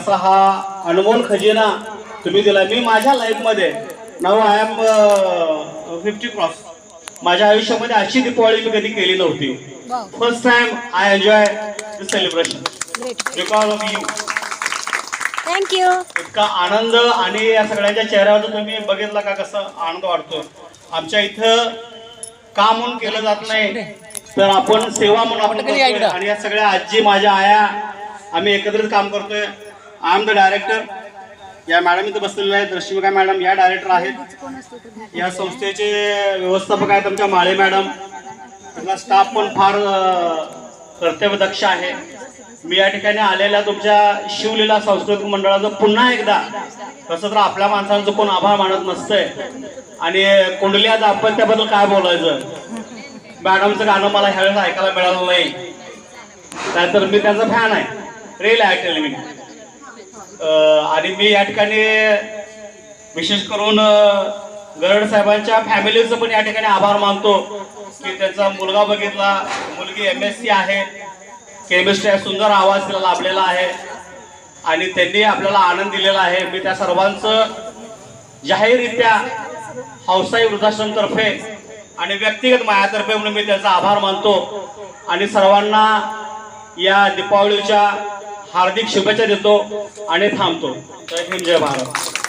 असा हा अनमोल खजिना तुम्ही दिला. मी माझ्या लाईफमध्ये नाव आय एम 50 क्रॉस, माझ्या आयुष्यामध्ये अशी दीपावली मी कधी केली नव्हती. First time I enjoy the celebration because of you. Thank you. इतका आनंद आणि या सगळ्यांच्या चेहऱ्यावर तुम्ही बघितला का कसं आनंद वाटतो. आमच्या इथं काम म्हणून केलं जात नाही तर आपण सेवा म्हणून आपण करतोय. आणि या सगळ्या आजी माझ्या आया आम्ही एकत्रित काम करतोय. I am the director. या मॅडम इथं बसलेल्या आहेत, रश्मिका मॅडम या डायरेक्टर आहेत. या संस्थेचे व्यवस्थापक आहेत आमच्या माळे मॅडम. त्यांचा स्टाफ पण फार कर्तव्यदक्ष आहे. मी या ठिकाणी आलेल्या तुमच्या शिवलीला सांस्कृतिक मंडळाचं पुन्हा एकदा, तसं तर आपल्या माणसांचं कोण आभार मानत नसतंय. आणि कुंडलिया दाम्पत्याबद्दल काय बोलायचं. मॅडमचं गाणं मला ह्यावेळेस ऐकायला मिळालं नाही, नाहीतर मी त्यांचा फॅन आहे. रिअल ॲक्च्युअली मी. आणि मी या ठिकाणी विशेष करून गरड साहेबांच्या फॅमिलीचं पण या ठिकाणी आभार मानतो की त्यांचा मुलगा बघितला, मुलगी MSc आहे, केमिस्ट्री आहे, सुंदर आवाज तिला लाभलेला आहे आणि त्यांनी आपल्याला आनंद दिलेला आहे. मी त्या सर्वांचं जाहीररित्या हौसाई वृद्धाश्रमतर्फे आणि व्यक्तिगत माझ्यातर्फे म्हणून मी त्याचा आभार मानतो. आणि सर्वांना या दीपावलीच्या हार्दिक शुभेच्छा देतो आणि थांबतो. जय हिंद, जय भारत.